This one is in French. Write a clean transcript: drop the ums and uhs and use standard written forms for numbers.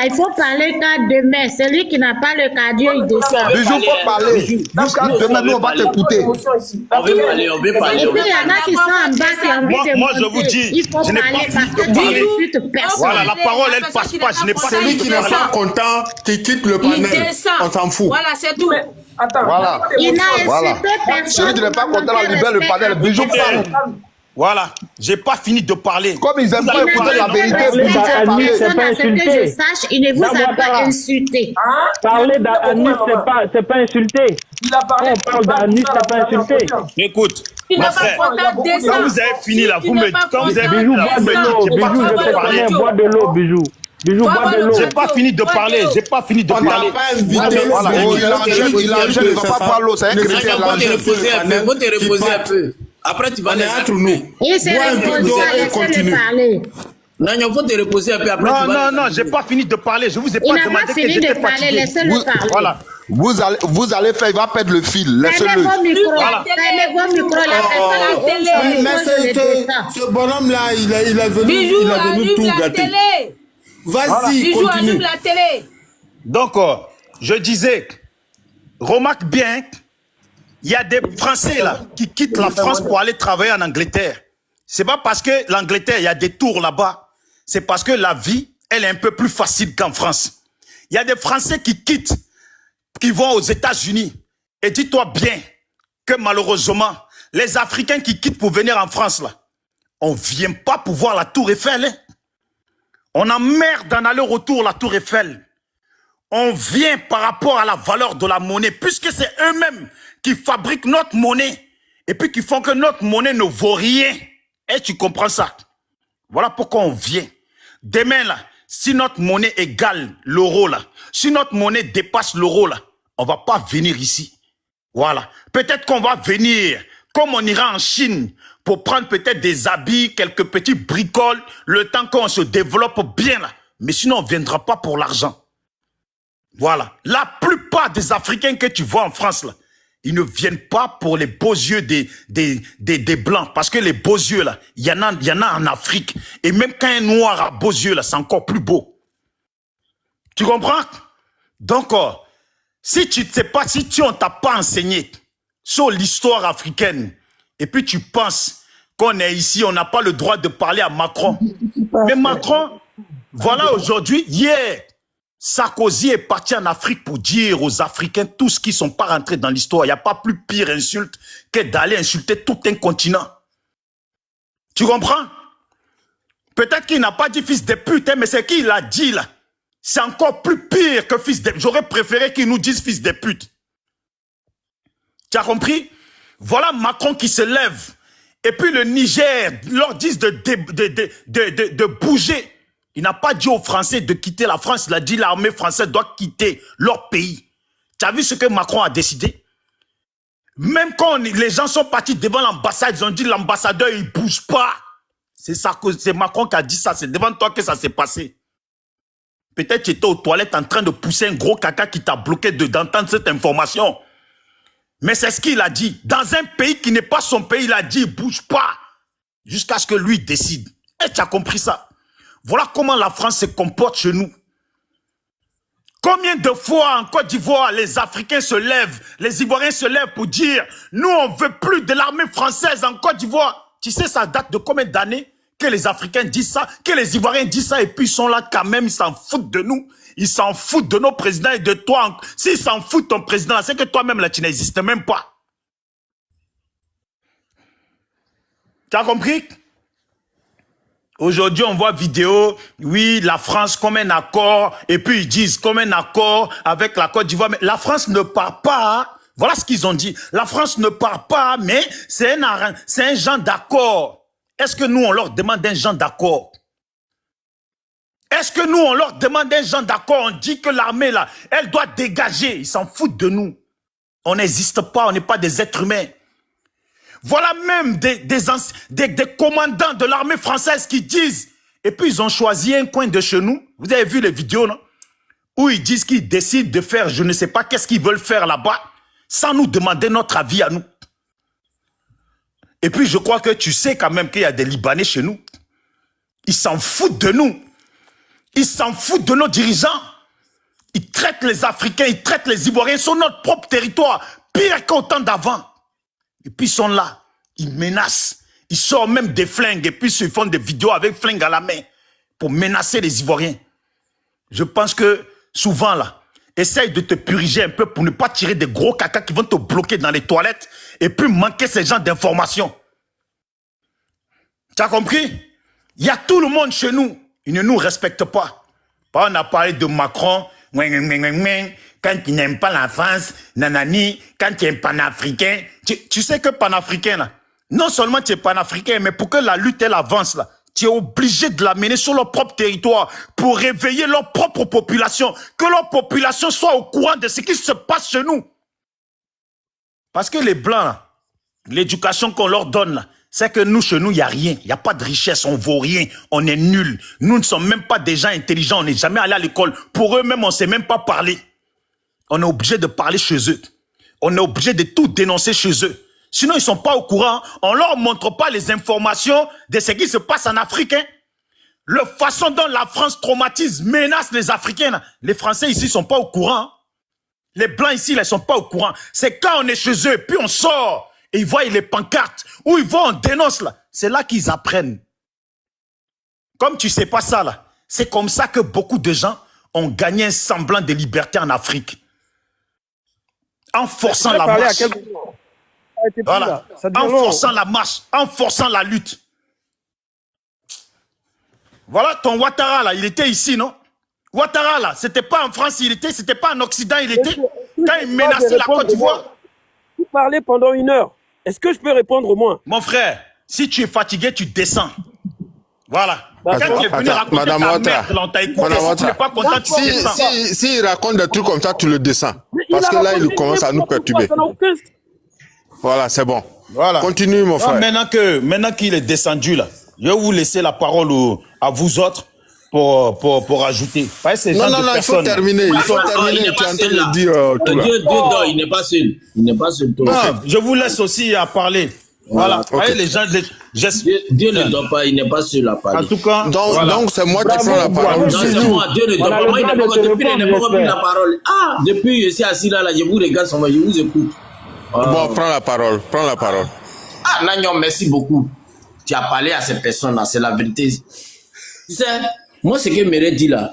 il faut parler qu'à demain. Celui qui n'a pas le cardio, il descend. Bijou, faut parler. Jusqu'à demain, nous, on va t'écouter. On veut parler, on veut parler. Et puis, il y en a qui sont en bas qui ont envie de Moi, je monter. vous dis, Il faut je n'ai pas parler fini parce de que tu parler. n'insultes personne. Voilà, la parole, elle passe pas. Je n'ai pas Celui qui n'est pas content, qui quitte le Il panel. descend. On s'en fout. Voilà, c'est tout. Attends. Voilà. Il n'a Voilà. insulté personne. Celui qui n'est pas content, la libère le panel. Bijou parle. Voilà, j'ai pas fini de parler. Comme ils aiment pas écouter la vérité, Personne Bijou faut parler. à ce que je insulté. sache, il ne vous a pas insulté. Parler d'Anus, c'est pas insulter. Il a parlé. On parle d'Anus, c'est pas insulter. Écoute, Tu mon n'es pas frère, content, descends. quand vous avez fini là, vous me dites, quand vous avez Bijou, fini là, bois vous me de l'eau. dites, j'ai pas Bijou, fini je de te parler. connais, bois de l'eau, Bijou. Bijou, bois de l'eau. J'ai pas fini de parler, j'ai pas fini de On n'a parler. pas invité. Voilà. Oh, il enchaîne, il va pas prendre l'eau. C'est un chrétien, il Faut te enchaîne. reposer un peu. Faut te reposer un peu. Après, tu vas On est les entre nous. Il s'est Bois un peu reposé, d'eau et laissez-le continue. parler. Non, il faut te reposer un peu. Après, Non, tu vas non, non, j'ai pas fini de parler. Je vous ai Il pas n'a demandé pas que fini j'étais de parler, fatigué. laissez-le parler. Voilà. Vous allez faire, il va perdre le fil. Fermez Laissez-le. vos micros, Voilà. fermez vos micros, la personne qui télé. hausse son Mais micro, je le descends. ce bonhomme-là, il est venu, Bijou, il est venu allume tout la gâter. télé. Vas-y, Bijou, allume continue. la télé. Donc, je disais, remarque bien, il y a des Français là qui quittent la France pour aller travailler en Angleterre. C'est pas parce que l'Angleterre, il y a des tours là-bas. C'est parce que la vie, elle est un peu plus facile qu'en France. Il y a des Français qui quittent, qui vont aux États-Unis. Et dis-toi bien que malheureusement, les Africains qui quittent pour venir en France là, on vient pas pour voir la Tour Eiffel. Hein. On emmerde en aller-retour la Tour Eiffel. On vient par rapport à la valeur de la monnaie, puisque c'est eux-mêmes qui fabriquent notre monnaie et puis qui font que notre monnaie ne vaut rien. Et tu comprends ça? Voilà pourquoi on vient. Demain, là, si notre monnaie égale l'euro, là, si notre monnaie dépasse l'euro, là, on va pas venir ici. Voilà. Peut-être qu'on va venir, comme on ira en Chine, pour prendre peut-être des habits, quelques petits bricoles, le temps qu'on se développe bien, là. Mais sinon, on ne viendra pas pour l'argent. Voilà. La plupart des Africains que tu vois en France, là, ils ne viennent pas pour les beaux yeux des Blancs. Parce que les beaux yeux, là, il y en a en Afrique. Et même quand un noir a beaux yeux, là, c'est encore plus beau. Tu comprends? Donc, si tu ne sais pas, si on t'a pas enseigné sur l'histoire africaine, et puis tu penses qu'on est ici, on n'a pas le droit de parler à Macron. Mais Macron, voilà aujourd'hui, hier, Sarkozy est parti en Afrique pour dire aux Africains tous qui ne sont pas rentrés dans l'histoire. Il n'y a pas plus pire insulte que d'aller insulter tout un continent. Tu comprends? Peut-être qu'il n'a pas dit fils de pute, hein, mais c'est qui il a dit là. C'est encore plus pire que fils de... J'aurais préféré qu'il nous dise fils de pute. Tu as compris? Voilà Macron qui se lève. Et puis le Niger leur dit de bouger. Il n'a pas dit aux Français de quitter la France. Il a dit l'armée française doit quitter leur pays. Tu as vu ce que Macron a décidé? Même quand les gens sont partis devant l'ambassade, ils ont dit l'ambassadeur, il ne bouge pas. C'est Macron qui a dit ça. C'est devant toi que ça s'est passé. Peut-être que tu étais aux toilettes en train de pousser un gros caca qui t'a bloqué d'entendre cette information. Mais c'est ce qu'il a dit. Dans un pays qui n'est pas son pays, il a dit, il ne bouge pas. Jusqu'à ce que lui décide. Et tu as compris ça? Voilà comment la France se comporte chez nous. Combien de fois en Côte d'Ivoire, les Africains se lèvent, les Ivoiriens se lèvent pour dire « Nous, on ne veut plus de l'armée française en Côte d'Ivoire ». Tu sais, ça date de combien d'années que les Africains disent ça, que les Ivoiriens disent ça, et puis ils sont là quand même, ils s'en foutent de nous. Ils s'en foutent de nos présidents et de toi. S'ils s'en foutent de ton président, c'est que toi-même, là, tu n'existes même pas. Tu as compris? Aujourd'hui, on voit vidéo, oui, la France comme un accord, et puis ils disent comme un accord avec la Côte d'Ivoire. Mais la France ne part pas. Voilà ce qu'ils ont dit. La France ne part pas, mais c'est un genre d'accord. Est-ce que nous, on leur demande un genre d'accord? Est-ce que nous, on leur demande un genre d'accord? On dit que l'armée, là, elle doit dégager. Ils s'en foutent de nous. On n'existe pas, on n'est pas des êtres humains. Voilà même des commandants de l'armée française qui disent, et puis ils ont choisi un coin de chez nous, vous avez vu les vidéos, non? Où ils disent qu'ils décident de faire, je ne sais pas qu'est-ce qu'ils veulent faire là-bas, sans nous demander notre avis à nous. Et puis je crois que tu sais quand même qu'il y a des Libanais chez nous. Ils s'en foutent de nous. Ils s'en foutent de nos dirigeants. Ils traitent les Africains, ils traitent les Ivoiriens sur notre propre territoire, pire qu'au temps d'avant. Et puis ils sont là, ils menacent. Ils sortent même des flingues et puis ils font des vidéos avec flingues à la main pour menacer les Ivoiriens. Je pense que souvent là, essaye de te puriger un peu pour ne pas tirer des gros caca qui vont te bloquer dans les toilettes et puis manquer ces gens d'informations. Tu as compris? Il y a tout le monde chez nous. Ils ne nous respectent pas. On a parlé de Macron. Quand tu n'aimes pas la France, nanani, quand tu es panafricain. Tu sais que panafricain, là, non seulement tu es panafricain, mais pour que la lutte, elle avance, là, tu es obligé de la mener sur leur propre territoire pour réveiller leur propre population. Que leur population soit au courant de ce qui se passe chez nous. Parce que les Blancs, l'éducation qu'on leur donne, là, c'est que nous, chez nous, il n'y a rien. Il n'y a pas de richesse, on ne vaut rien, on est nuls. Nous ne sommes même pas des gens intelligents, on n'est jamais allé à l'école. Pour eux-mêmes, on ne sait même pas parler. On est obligé de parler chez eux. On est obligé de tout dénoncer chez eux. Sinon, ils ne sont pas au courant. On ne leur montre pas les informations de ce qui se passe en Afrique. Hein. La façon dont la France traumatise, menace les Africains. Là. Les Français ici ne sont pas au courant. Les Blancs ici, ils ne sont pas au courant. C'est quand on est chez eux, puis on sort. Et ils voient les pancartes, où ils vont, on dénonce là. C'est là qu'ils apprennent. Comme tu sais pas ça là, c'est comme ça que beaucoup de gens ont gagné un semblant de liberté en Afrique. En forçant la marche. Voilà. En forçant la marche, en forçant la lutte. Voilà ton Ouattara là, il était ici, non? Ouattara là, c'était pas en France, c'était pas en Occident, il était. Quand il menaçait la Côte d'Ivoire. Vous parlez pendant 1 heure. Est-ce que je peux répondre au moins? Mon frère, si tu es fatigué, tu descends. Voilà. Quand tu es venu raconter Madame ta Ouattara, merde, on t'a écouté. Si tu n'es pas content, tu descends. Si il raconte des trucs comme ça, tu le descends. Parce que là, il commence à nous perturber. Voilà, c'est bon. Voilà. Continue, mon frère. Maintenant qu'il est descendu, là, je vais vous laisser la parole à vous autres pour ajouter. Non, il faut terminer. Il faut terminer. Tu es en train de dire tout là. Dieu dort, il n'est pas seul. Il n'est pas seul. Non, je vous laisse aussi à parler. Voilà. Okay. Les gens, Dieu ne dort pas, il n'est pas seul à parler. En tout cas, donc c'est moi qui prends la parole. Non, c'est moi, Dieu ne dort pas. Moi, il n'a pas depuis, il n'a pas pris la parole. Ah, depuis, je suis assis là, je vous regarde, je vous écoute. Bon, prends la parole. Prends la parole. Ah, Nagnon, merci beaucoup. Tu as parlé à ces personnes-là, c'est la vérité. Tu sais, moi, ce que Méré dit là,